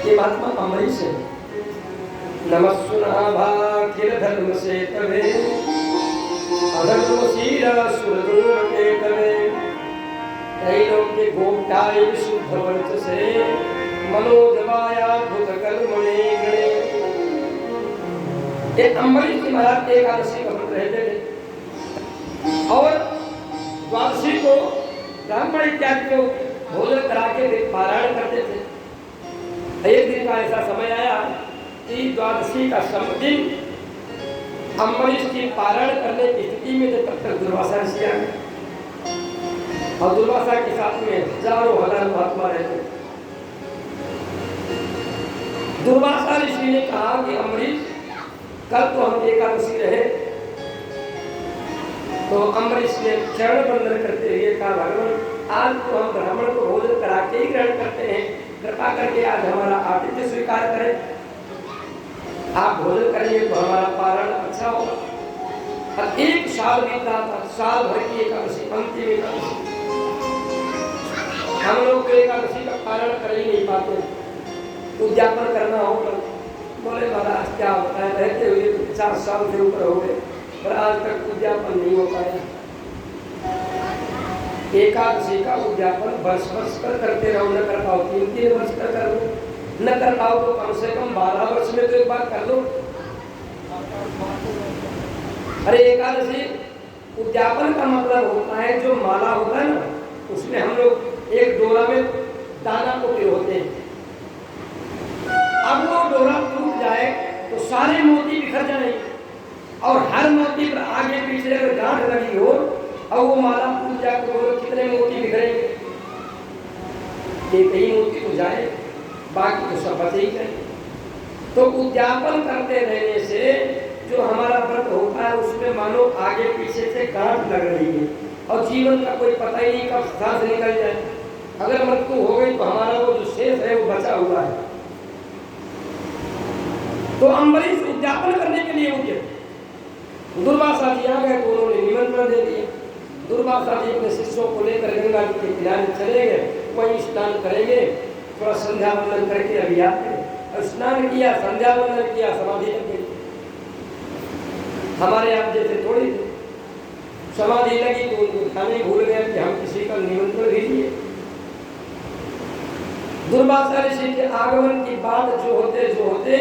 ये महात्मा अम्बरीश है। नमस्सुनाभाखिल धर्म से तवे अधर्म शीरा सुरगुण के तवे त्रैलोक्य गोप्ताय विशुद्ध वर्च से मनोजवाया भूत कर्मणे गणे। ये अम्बरीश जी महाराज एकादशी का व्रत रहते थे और द्वादशी को ब्राह्मण इत्यादि को भोजन करा के पारायण करते थे। एक दिन का ऐसा समय आया कि द्वादशी का दिन अम्बरीश की पारायण करने की स्थिति में जब तब तक दुर्वासा ऋषि आ गए और दुर्वासा के साथ में हजारों हजार महात्मा रहते थे। दुर्वासा ऋषि ने कहा कि अम्बरीश कल तो हम एकादशी रहे। तो अम्बरीश ने चरण बंदन करते हुए कहा भगवान आज तो हम ब्राह्मण को भोजन करा के ही ग्रहण करते हैं, कृपा करके आज हमारा आतिथ्य स्वीकार करें। आप भोजन करेंगे तो हमारा पारण अच्छा होगा। और एक साल बीता था, साल भर की एकादशी अंतिम एकादशी हम लोग एकादशी का पारण कर ही नहीं पाते, उद्यापन करना होगा। बोले महाराज क्या होता है, रहते हुए तो 50 साल से ऊपर हो गए पर आज तक उद्यापन नहीं हो पाया। एकादशी का उद्यापन वर्ष वर्ष कर करते रहो, न कर पाओ 3-3 वर्ष कर लो, न कर पाओ तो कम से कम 12 वर्ष में तो एक बार कर लो। अरे एकादशी उद्यापन का मतलब होता है जो माला होता है ना, उसमें हम लोग एक डोरा में दाना को पिरोते हैं। अब वो डोरा टूट जाए तो सारे मोती बिखर जाएंगे और हर मोती पर आगे पीछे अगर गांठ लगी हो और वो माला टूट जाए तो बोलो कितने मोती बिखरेंगे? एक ही मोती तो जाए, बाकी तो सब बचे ही जाए। तो उद्यापन करते रहने से जो हमारा व्रत होता है उसमें मानो आगे पीछे से गांठ लग रही है और जीवन का कोई पता ही नहीं कब सांस निकल जाए। अगर मृत्यु हो गई तो हमारा वो जो शेष है वो बचा हुआ है। तो अम्बरीश उद्यापन करने के लिए उठे। दुर्वासा जी आ गए तो उन्होंने निमंत्रण दे दिया। दुर्वासा जी अपने शिष्यों को लेकर गंगा जी के किनारे चले गए, वहीं स्नान करेंगे, थोड़ा संध्या वंदन करके अभी आते हैं। और स्नान किया, संध्या वंदन किया, समाधि लग गई। हमारे आप जैसे थोड़ी थे, समाधि लगी तो उनको खाने भूल गए कि हम किसी का निमंत्रण भी दिए। दुर्वासा ऋषि के आगमन की बात जो होते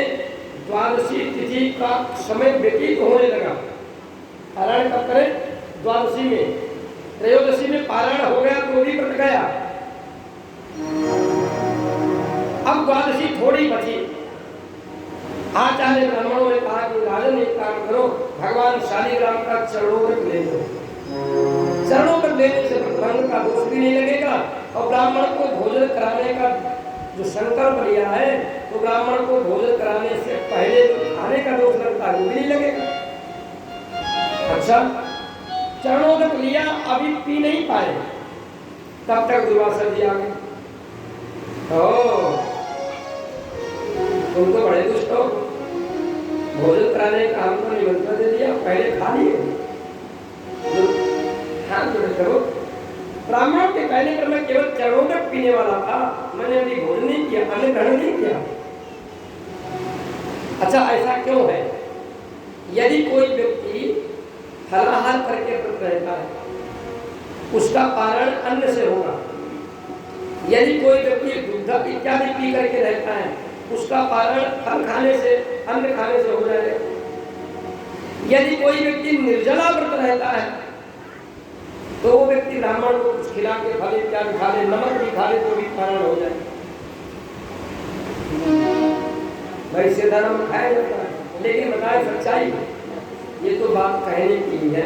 द्वादशी तिथि का समय व्यतीत होने लगा। पारायण कब करें? द्वादशी में। त्रयोदशी में पारायण हो गया तो भी व्रत गया। अब द्वादशी थोड़ी बची। आचार्य ब्राह्मणों ने कहा कि राजन एक काम करो, भगवान शालिग्राम का चरणोदक ले लो। चरणोदक लेने से ब्रह्मांड का दोष भी नहीं लगेगा और ब्राह्मण को भोजन कराने का जो संकल्प लिया है तो ब्राह्मण को भोजन कराने से पहले जो खाने का दोष लगता है वो भी नहीं लगेगा। अच्छा, चरणोदक लिया, अभी पी नहीं पाए, तब तक दुर्वासा जी आ गए। तुम तो बड़े दुष्ट हो, भोजन कराने का हमको निमंत्रण दे दिया, पहले खा लिए। हाँ करो, ब्राह्मण के कहने पर मैं केवल चरणोदक पीने वाला था, मैंने अभी भोजन नहीं किया, अन्न ग्रहण नहीं किया। अच्छा, ऐसा क्यों है? यदि कोई व्यक्ति फलाहार करके व्रत रहता है, उसका पारण अन्न से होगा। यदि कोई व्यक्ति दूध इत्यादि पी करके रहता है, उसका पारण फल खाने से, अन्न खाने से हो जाएगा। यदि कोई व्यक्ति निर्जला व्रत रहता है तो वो व्यक्ति ब्राह्मण को कुछ खिला के फल इत्यादि खा ले, नमक भी खा ले तो भी पारण हो जाए। भाई सीधा नमक खाया जाता है, लेकिन बताए सच्चाई, ये तो बात कहने की ही है।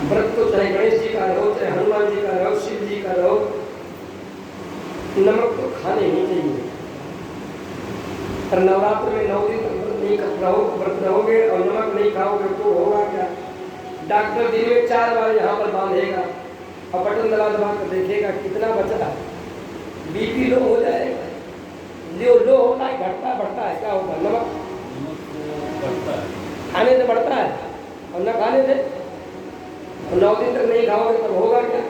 व्रत तो चाहे गणेश जी का रहो, चाहे हनुमान जी का रहो, शिव जी का रहो, नमक तो खाने ही चाहिए। पर नवरात्र में 9 दिन व्रत रहोगे और नमक नहीं खाओगे तो होगा क्या? डॉक्टर दिन में 4 बार यहाँ पर बांधेगा और बटन दबा कर देखेगा कितना बचा, बीपी लो हो जाएगा। जो लो होता है घटता बढ़ता है, क्या होता है? नमक खाने से बढ़ता है और न खाने से। 9 दिन तक नहीं खाओगे तब होगा क्या?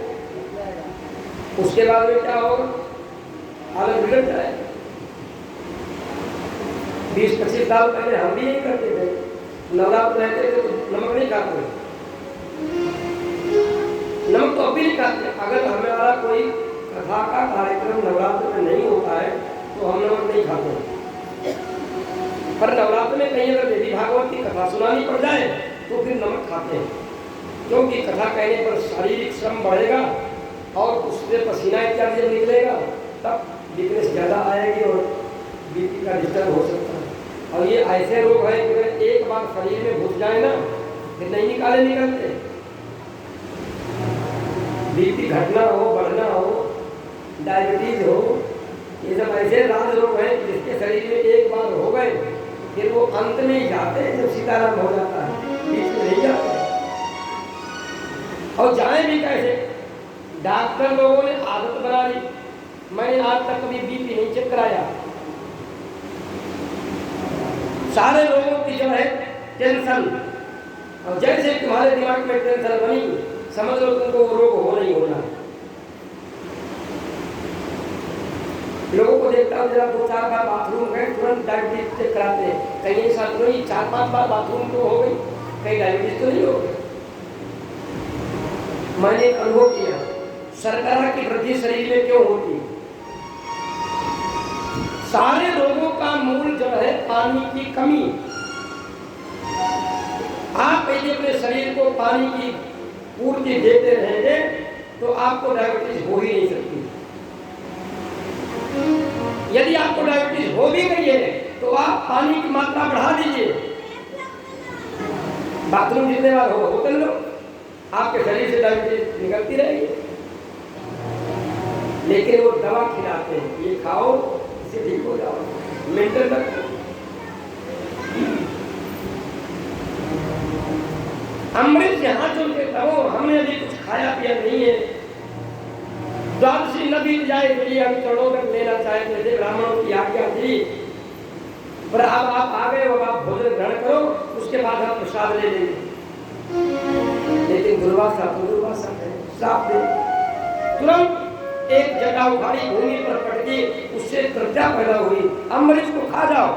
उसके बाद में क्या होगा? हालत बिगड़ जाएगा। 20-25 साल पहले हम भी नहीं करते थे, नवरात्र रहते थे तो नमक नहीं खाते, नमक तो अभी नहीं खाते। अगर हमारा कोई कथा का कार्यक्रम नवरात्र में नहीं होता है तो हम नमक नहीं खाते, पर नवरात्र में कहीं अगर देवी भागवत की कथा सुनानी पड़ जाए तो फिर नमक खाते हैं, क्योंकि कथा कहने पर शारीरिक श्रम बढ़ेगा और उससे पसीना इत्यादि जब निकलेगा तब वीकनेस ज़्यादा आएगी और बीपी का डिस्टर्ब हो सकता है। और ये ऐसे रोग है कि अगर एक बार शरीर में घुस जाए ना फिर नहीं निकलते। बीपी घटना हो, बढ़ना हो, डायबिटीज हो, ये सब ऐसे राज रोग हैं जिसके शरीर में एक बार हो गए फिर वो अंत में ही जाते हैं जब सीताराम हो जाता है, बीच में नहीं जाते। और जाए भी कैसे? डॉक्टर लोगों ने आदत बना ली। मैंने आज तक कभी बीपी नहीं चेक कराया। सारे लोगों की जो है टेंशन, और जैसे तुम्हारे दिमाग में टेंशन बनी समझ लो तुमको वो रोग हो नहीं होना। लोगों को देखता हूँ जरा 2-4 बार बाथरूम गए तुरंत डायबिटीज चेक कराते हैं। कहीं ऐसा तो नहीं 4-5 बार बाथरूम तो हो गई, कहीं डायबिटीज तो नहीं हो गई। मैंने अनुभव किया शर्करा की वृद्धि शरीर में क्यों होती है। सारे रोगों का मूल जो है पानी की कमी। आप यदि अपने शरीर को पानी की पूर्ति देते रहेंगे तो आपको डायबिटीज हो ही नहीं सकती। यदि आपको डायबिटीज हो भी गई है तो आप पानी की मात्रा बढ़ा दीजिए। बाथरूम जितने बार होते लो आपके शरीर से डायबिटीज निकलती रहेगी। लेकिन वो दवा खिलाते हैं, ये खाओ इससे ठीक हो जाओ, मेंटेन रखो। अमृत यहाँ चल के तबो हमने अभी कुछ खाया पिया नहीं है। द्वादशी न बीत जाए तो ये हम चढ़ो कर लेना चाहते थे, ब्राह्मणों की आज्ञा थी, पर अब आप आ गए और आप भोजन ग्रहण करो, उसके बाद हम प्रसाद ले लेंगे। लेकिन दुर्वासा तो दुर्वासा है, साफ दे। तुरंत एक जटा उखाड़ी भूमि पर पटकी, उससे प्रज्ञा पैदा हुई, अमृत को खा जाओ।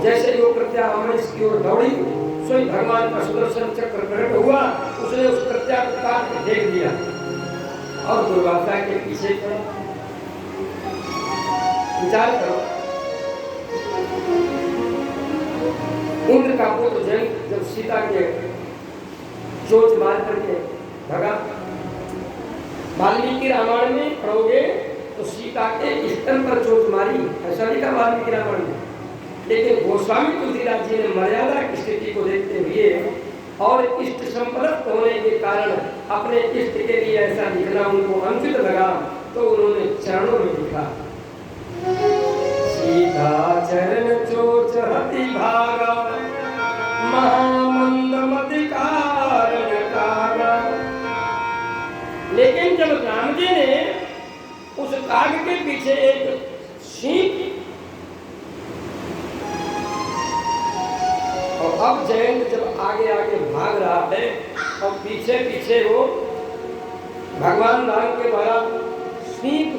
जैसे वो प्रज्ञा अमृत की ओर दौड़ी, स्वयं भगवान का सुदर्शन चक्र प्रकट हुआ, उसने उस प्रज्ञा को काट के फेंक दिया और दुर्वासा के पीछे पड़ा। विचार करो, इंद्र का पुत्र जयंत जब सीता के चोट मार करके भगा, वाल्मीकि रामायण में पढ़ोगे तो सीता के स्तन पर चोट मारी, ऐसा लिखा वाल्मीकि रामायण में। लेकिन गोस्वामी तुलसीदास जी ने मर्यादा की स्थिति को देखते हुए और इष्ट संपन्न होने के कारण अपने इष्ट के लिए ऐसा लिखना उनको अनुचित लगा, तो उन्होंने चरणों में लिखा, सीता चरण चोच हति भागा महामंदमति कारण कागा। लेकिन जब राम जी ने उस काग के पीछे एक सींग, और अब जयंत जब आगे आगे भाग रहा है और पीछे पीछे वो भगवान राम के द्वारा सींग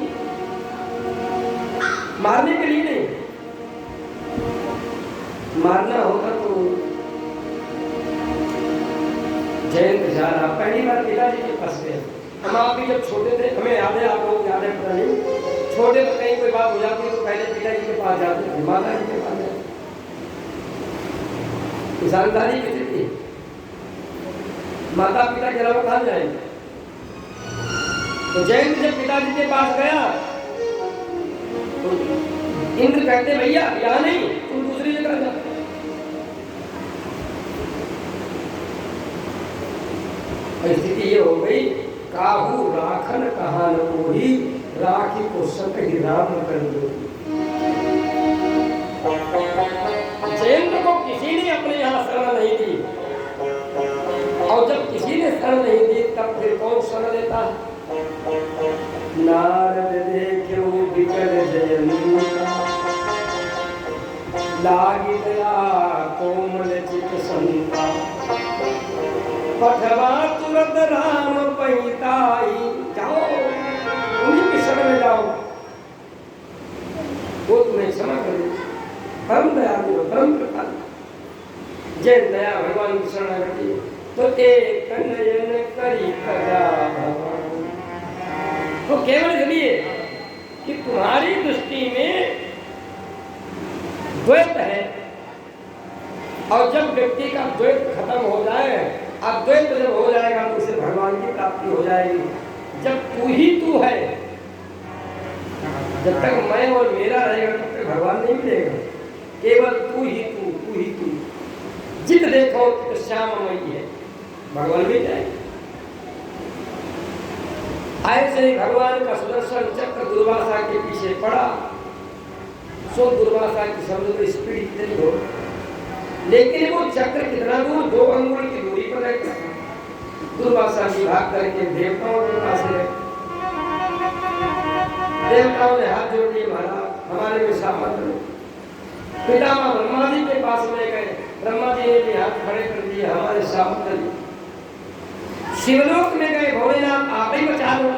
मारने के लिए नहीं, मारना होता तो जयंत जा रहा। पहली बार पिताजी के पास गए, हम आप भी जब छोटे थे, हमें याद है, आप लोग याद है पता नहीं, छोटे तो कहीं कोई बात हो जाती तो पहले पिताजी के पास जाते थे, माता जी के पास जाते। ईमानदारी की स्थिति, माता पिता के अलावा कहाँ जाएंगे। तो जयंत जब पिताजी के पास गया तो इंद्र कहते भैया यहाँ नहीं, तुम दूसरी जगह जाओ। स्थिति ये हो गई, काहू राखन कहा न कोई, राखी को सकहि राम कर दो। जयंत को किसी ने अपने यहाँ शरण नहीं दी, और जब किसी ने शरण नहीं दी तब फिर कौन शरण लेता है। नारद देख्यो विकल जयंत, लागी दया कोमल चित संता, पठवा तुरंत राम पैताई। जाओ उन्हीं की शरण में जाओ, वो तुम्हें भगवान की शरणागति, तो एक नयन करी करा भगवान। तो केवल इसलिए कि तुम्हारी दृष्टि में द्वैत है, और जब व्यक्ति का द्वैत खत्म हो जाए, अद्वैत जब हो जाएगा तो उसे भगवान की प्राप्ति हो जाएगी। जब तू ही तू है, जब तक मैं और मेरा रहेगा तब तक भगवान नहीं मिलेगा। केवल तू ही तू, तू ही तू, जित देखो तो श्याममयी है, भगवान मिल जाएगा। ऐसे ही भगवान का सुदर्शन चक्र दुर्वासा के पीछे पड़ा, सो दुर्वासा की समझ स्पीड इतनी हो, लेकिन वो चक्र कितना दूर, 2 अंगुल की दूरी पर रहता है। दुर्वासा विभाग करके देवताओं के पास गए। देवताओं ने हाथ जोड़ दिए, महाराज हमारे में सामर्थ्य नहीं। पितामह ब्रह्मा जी के पास में गए, ब्रह्मा जी ने भी हाथ खड़े कर दिए, हमारे सामर्थ्य नहीं। शिवलोक में गए, भोलेनाथ आप ही बचा लो।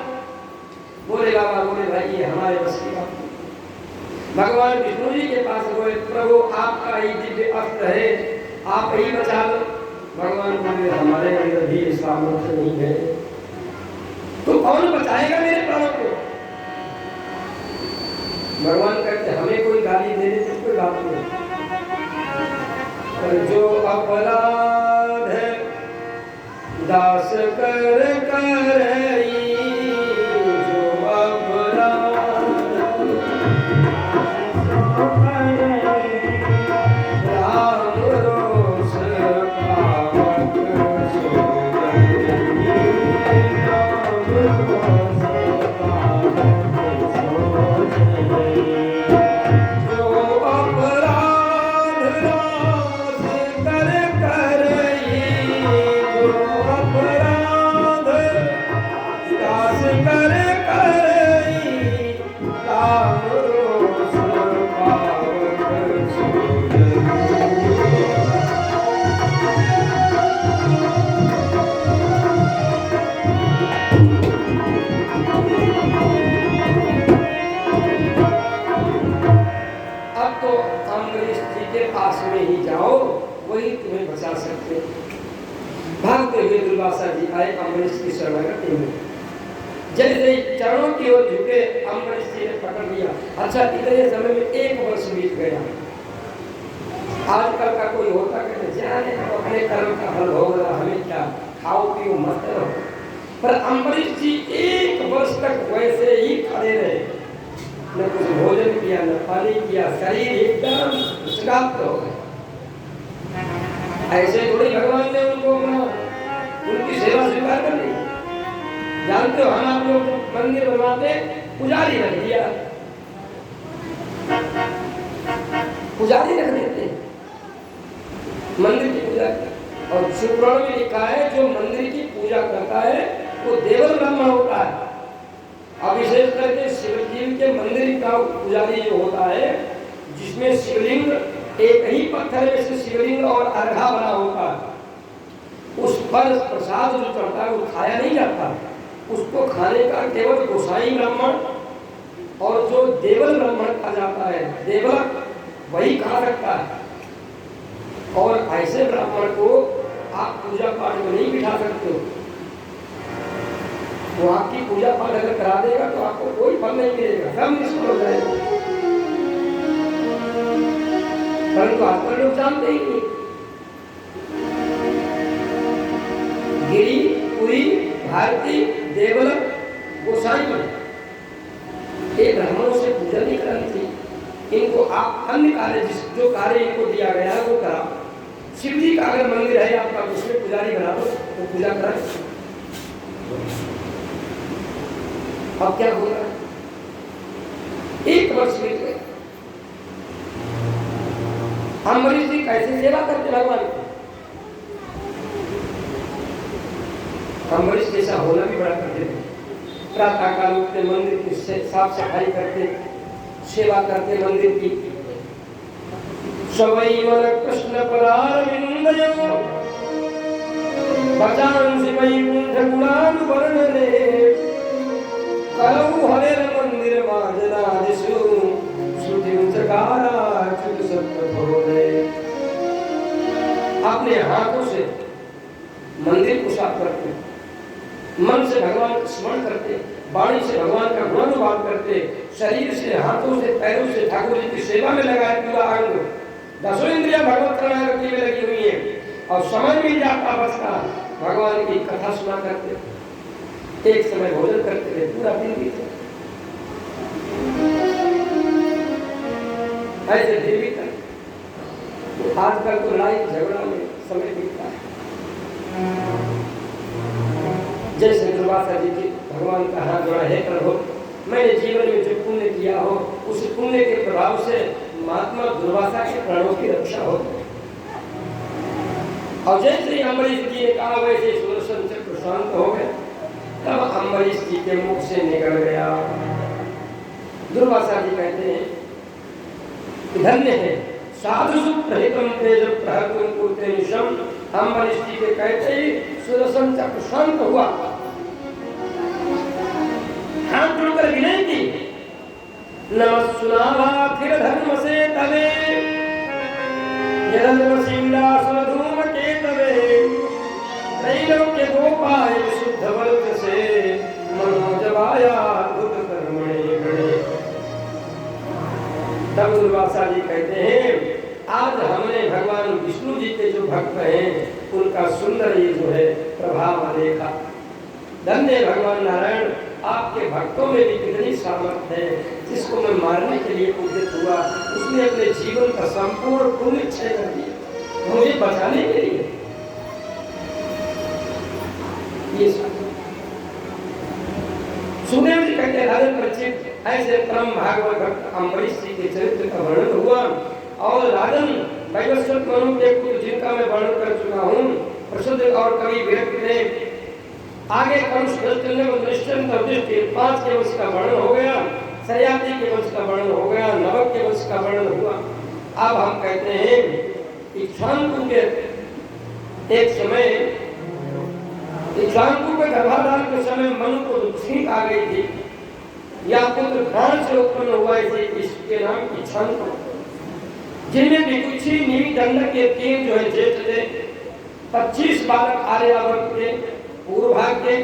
बोले बाबा, बोले भाई ये हमारे बस की बात। भगवान विष्णु जी के पास गए, प्रभु आपका ही दिव्य अस्त्र है, आप ही बचा लो। भगवान बोले हमारे अंदर भी सामर्थ्य नहीं है, तो कौन बचाएगा मेरे प्राणों को? भगवान कहते हमें कोई गाली दे दे तो कोई बात नहीं, पर जो अपराध दास कर करई, जी आए अम्बरीश की शरणागति में। जैसे चरणों की ओर झुके, अम्बरीश जी ने पकड़ लिया। अच्छा, इतने समय में 1 वर्ष बीत गया। आजकल का कोई होता कहते जाने अपने कर्म का फल भोग रहा, हमें क्या, खाओ पियो मस्त रहो। पर अम्बरीश जी 1 वर्ष तक वैसे ही खड़े रहे, न कुछ भोजन किया न पानी किया, शरीर एकदम सुगाप्त हो गए। ऐसे थोड़ी भगवान ने उनको उनकी सेवा स्वीकार कर ली। जानते हो, हम आप लोग मंदिर बनवाते पुजारी रख दिया, पुजारी रख देते मंदिर की पूजा। और शिवपुराण में लिखा है जो मंदिर की पूजा करता है वो देवल ब्राह्मण होता है। अब विशेष करके शिवलिंग के मंदिर का पुजारी जो होता है, जिसमें शिवलिंग एक ही पत्थर में से शिवलिंग और अर्घा बना होता है, उस पर प्रसाद जो चढ़ता है वो खाया नहीं जाता। उसको खाने का केवल गोसाई ब्राह्मण और जो देवल ब्राह्मण कहा जाता है, देवलक, वही खा सकता है। और ऐसे ब्राह्मण को आप पूजा पाठ में नहीं बिठा सकते हो। वो आपकी पूजा पाठ अगर करा देगा तो आपको कोई फल नहीं मिलेगा, सब निष्फल हो जाएगा। परंतु आजकल लोग जानते ही नहीं। गिरी, पुरी, भारती, देवलक, गोसाई, ये ब्राह्मणों से पूजा नहीं करानी थी। इनको आप अन्य कार्य, जो कार्य इनको दिया गया है वो करा। शिव जी का अगर मंदिर है आपका, उसमें पुजारी बना दो तो पूजा कराए। अब क्या होगा? 1 वर्ष बीत गए। अम्बरीश जी कैसे सेवा करते भगवान की? अम्बरीश जैसा होना भी बड़ा कठिन है। प्रातः काल उठते, मंदिर की साफ सफाई करते, सेवा करते मंदिर की। सवै मन कृष्ण परारविंदयो बचांसि वैकुंठ गुणानुवर्णने कलौ हरेर मंदिर मार्जनादिषु श्रुतिं चकाराच्युत सत्पथोदये। अपने हाथों से मंदिर को साफ करते, मन से भगवान का स्मरण करते, वाणी से भगवान का गुणानुवाद करते, शरीर से, हाथों से, पैरों से ठाकुर जी की सेवा में लगाए पूरा अंग, 10 इंद्रियां भगवत शरणागति में लगी हुई है और समय मिल जाता बसता भगवान की कथा सुना करते, एक समय भोजन करते थे, पूरा दिन बीते ऐसे दिन बीता। आजकल तो लड़ाई झगड़ा में समय बीतता है। जैसे दुर्वासा जी की भगवान का हाथ जोड़ा है, प्रभु मैंने जीवन में जो पुण्य किया हो उस पुण्य के प्रभाव से महात्मा दुर्वासा के प्राणों की रक्षा हो। और जैसे ही अम्बरीश जी ने कहा वैसे सुदर्शन चक्र शांत हो गए। तब अम्बरीश जी के मुख से निकल गया। दुर्वासा जी कहते हैं धन्य है साधु सुप्रहितम तेज प्रहतुम कुरुते निशम। अम्बरीश जी के कहते ही सुदर्शन चक्र शांत हुआ। हाथ जोड़कर विनय की, नमः सुनावा फिर धर्म से तवे धूम के तवे त्रैलोक्य गोपाय शुद्ध वर्ग से मनोजवाया अद्भुत कर्मणे गणे। तब दुर्वासा जी कहते हैं आज हमने भगवान विष्णु जी के जो भक्त हैं उनका सुंदर ये जो है प्रभाव देखा। धन्य भगवान नारायण, आपके भक्तों में भी कितनी सामर्थ्य है। जिसको मैं मारने के लिए उद्यत हुआ उसने अपने जीवन का संपूर्ण पुण्य क्षय कर दिया मुझे बचाने के लिए। ये सुखदेव जी कहते राजन परिचित ऐसे परम भागवत भक्त अम्बरीश जी के चरित्र का वर्णन हुआ। और राजन वैवस्वत मनु के पुत्र जिनका मैं वर्णन कर चुका हूँ, प्रसिद्ध और कवि विरक्त ने आगे कंस दृष्टि 5 के वंश का वर्णन हो गया, सयाति के वंश का वर्णन हो गया, नवक के वंश का वर्णन हुआ। अब हम कहते हैं इक्ष्वाकु के एक समय इक्ष्वाकु के गर्भाधान के समय मनु को छींक आ गई थी या पुत्र प्राण से उत्पन्न हुआ थी, इसके नाम इक्ष्वाकु। जिनमें विकुक्षी नीमि दंडक के 3 जो है ज्येष्ठ थे, 25 बालक आर्यावर्त के पूर्व भाग के,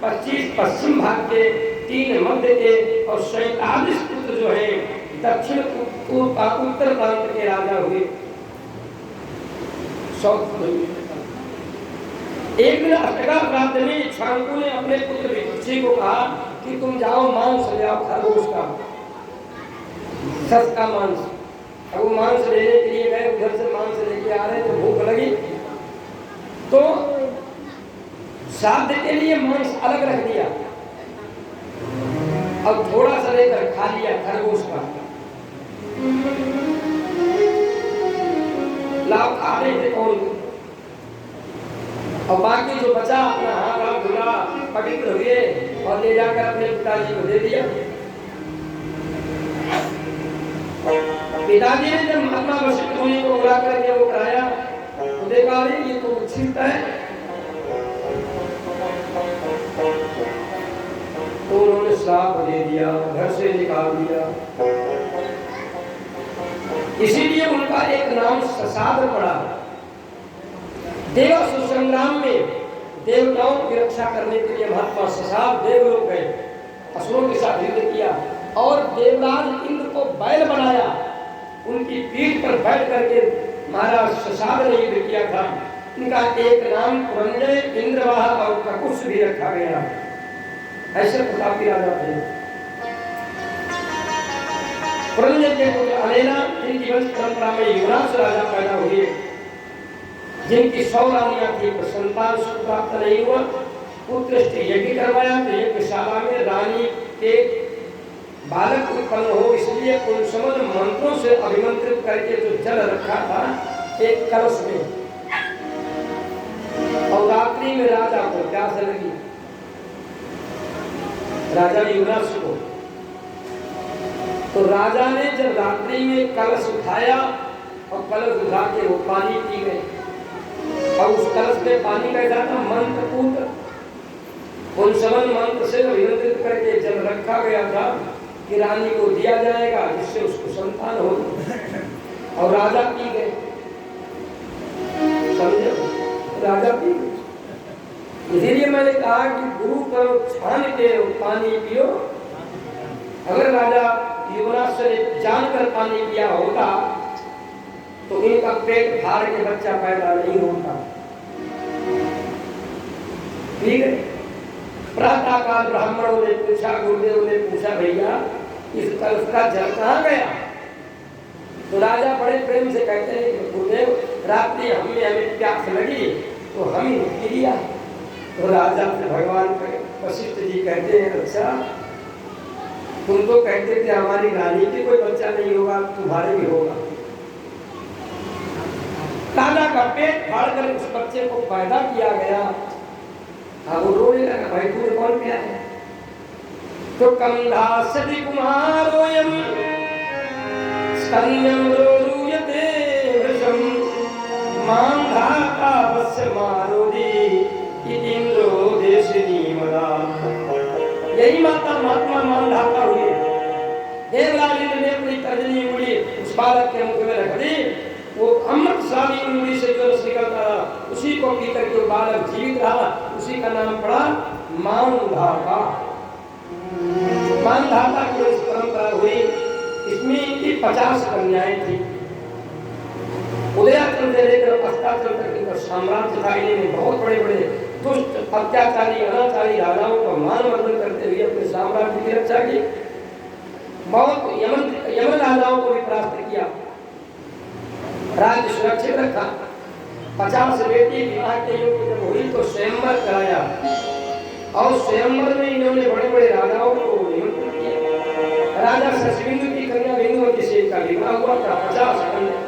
25 पश्चिम भाग के, 3 मध्य के और 47 पुत्र जो है दक्षिण उत्तर प्रांत के राजा हुए। एक दिन अष्टका प्रांत में इक्ष्वाकु ने अपने पुत्र विकुक्षी को कहा कि तुम जाओ मांस ले आओ खरगोश का, सस का मांस। अब वो मांस लेने के लिए गए, उधर से मांस लेके आ रहे थे, भूख लगी तो श्राद्ध के लिए मांस अलग रख दिया और थोड़ा सा लेकर खा लिया खरगोश का। लाभ खा रहे थे कौन, और बाकी जो बचा अपना हाथ धुला पवित्र हुए और ले जाकर अपने पिताजी को दे दिया। पिताजी ने जब महात्मा वशिष्ठ मुनि को बुला करके वो कराया तो देखा अरे ये तो छींकता है, तो उन्होंने श्राप दे दिया, घर से निकाल दिया। इसीलिए उनका एक नाम ससाद पड़ा। देवासुर संग्राम में देवताओं की रक्षा करने के लिए महात्मा ससाद देवलोक गए, असुरों के साथ युद्ध किया और देवराज इंद्र को बैल बनाया। उनकी पीठ पर बैठ करके महाराज ससाद ने युद्ध किया था। इनका एक नाम पुरंजय, इंद्रवाह और ककुश भी रखा गया। ऐसे प्रतापी राजा थे। पुरंजय के पुत्र अनेना, जिनकी वंश परंपरा में युवराज राजा पैदा हुए, जिनकी 100 रानियां थी, पर संतान सुख प्राप्त नहीं हुआ। पुत्र यज्ञ करवाया तो यज्ञशाला में रानी के बालक उत्पन्न हो, इसलिए उन समस्त मंत्रों से अभिमंत्रित करके जो जल रखा था एक कलश में, और रात्रि में राजा को प्यास लगी, राजा युवराज को। तो राजा ने जब रात्रि में कलश उठाया और कलश उठा के वो पानी पी गए, और उस कलश में पानी कैसा था, मंत्रपूत, उन समन मंत्र से अभिमंत्रित करके जल रखा गया था कि रानी को दिया जाएगा जिससे उसको संतान हो, और राजा पी गए। समझे? राजा पी। इसीलिए मैंने कहा कि गुरु पर छान के पानी पियो। अगर राजा युवराज से जानकर पानी पिया होता तो इनका पेट फाड़ के बच्चा पैदा नहीं होता। ठीक है। प्रातः काल ब्राह्मणों ने पूछा, गुरुदेव ने पूछा, भैया इसका जल कहाँ गया? तो राजा बड़े प्रेम से कहते हैं कि गुरुदेव रात्रि हमें प्यास लगी तो हम ही पी लिया। तो राजा से भगवान वशिष्ठ जी कहते हैं, अच्छा तुम तो कहते थे हमारी रानी के कोई बच्चा नहीं होगा, तुम्हारे भी होगा। राजा का पेट फाड़कर उस बच्चे को पैदा किया गया। अब वो रोने लगा, भाई दूध कौन पिया है? तो कंधा सति कुमारोयम स्तन्यम रोरूयते वृषम मांधाता वस्य मारोदी इतिंद्रो देशिनी मदा। यही माता महात्मा मांधाता हुई। देवराज ने अपनी तर्जनी उंगली उस बालक के मुख में रख दी। वो अमृतशाली उंगली से जो रस निकलता रहा उसी को पीकर के बालक जीवित रहा। उसी का नाम पड़ा मांधाता। मांधाता की परंपरा हुई। इसमें इनकी 50 कन्याएं थी। उदयाचल से लेकर अस्ताचल तक इनका साम्राज्य था। इन्होंने बहुत बड़े बड़े दुष्ट अत्याचारी अनाचारी राजाओं का मान मर्दन करते हुए अपने साम्राज्य की रक्षा की। बहुत यमन राजाओं को भी परास्त किया, राज्य सुरक्षित रखा। 50 बेटी विवाह के योग्य जब हुई तो स्वयंवर कराया और स्वयंवर में इन्होंने बड़े बड़े राजाओं को निमंत्रित किया। राजा शशिबिंदु की कन्या बिंदुवती से इनका विवाह हुआ था। 50 कन्या।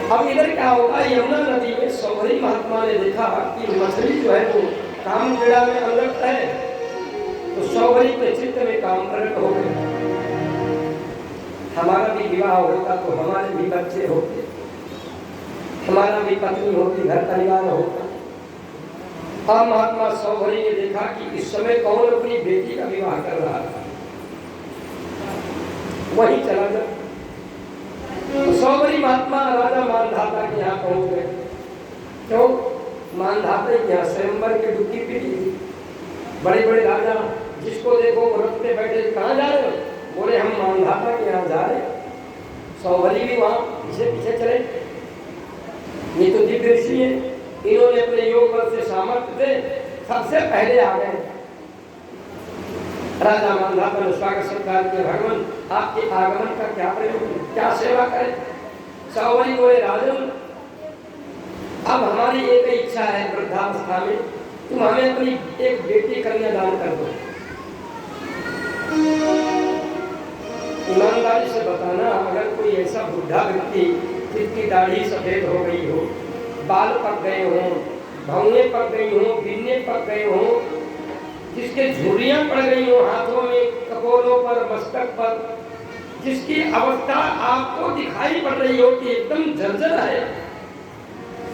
अब इधर क्या होगा, यमुना नदी में सौभरी महात्मा ने देखा कि मछली जो है वो काम क्रीड़ा में अनुरक्त है। तो सौभरी के चित्त में काम प्रकट हो गए। हमारा भी विवाह होता तो हमारे भी बच्चे होते, हमारा भी पत्नी होती, घर परिवार होता। अब महात्मा सौभरी ने देखा कि इस समय कौन अपनी बेटी का विवाह कर रहा था, वही चला जा। तो सौभरी महात्मा राजा मानधाता के यहाँ पहुंच गए। क्यों? मानधाता के यहाँ स्वयंवर की डुबकी पीटी थी। बड़े बड़े राजा जिसको देखो रथ पे बैठे, कहाँ जा रहे हो? बोले हम मानधाता के यहाँ जा रहे। सौभरी भी वहाँ पीछे पीछे चले। ये तो दिव्य ऋषि है, इन्होंने अपने योग बल से सामर्थ्य से सबसे पहले आ गए। राजा मानधाता ने स्वागत सत्कार किया। भगवान आपके आगमन का क्या प्रयोग, क्या सेवा करें? सौभरी बोले, राजन अब हमारी एक ही इच्छा है, वृद्धावस्था में तुम हमें अपनी एक बेटी कन्या दान कर दो। ईमानदारी से बताना, अगर कोई ऐसा बुढ़ा व्यक्ति जिसकी दाढ़ी सफेद हो गई हो, बाल पक गए हों, भौंगे पक गई हों, बिन्ने पक गए हों, जिसके झुर्रियां पड़ गई हों हाथों में, कपोलों पर, मस्तक पर, जिसकी अवस्था आपको दिखाई पड़ रही हो कि एकदम जर्जर है,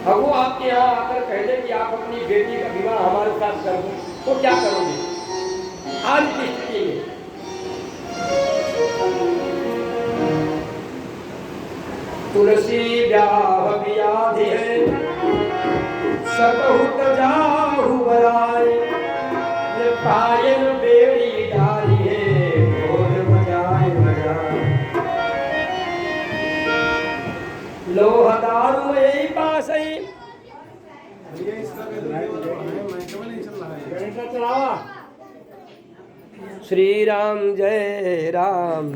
अब वो आपके यहाँ आकर कह दे कि आप अपनी बेटी का विवाह हमारे साथ कर दो, तो क्या करोगे आज की स्थिति में? तुलसी ब्याह व्याधि है सकहुत जाहु बराई, ये पायन बेड़ी डाली है ढोल बजाए बजाए। लोहदारू यही पास है। श्री राम जय राम।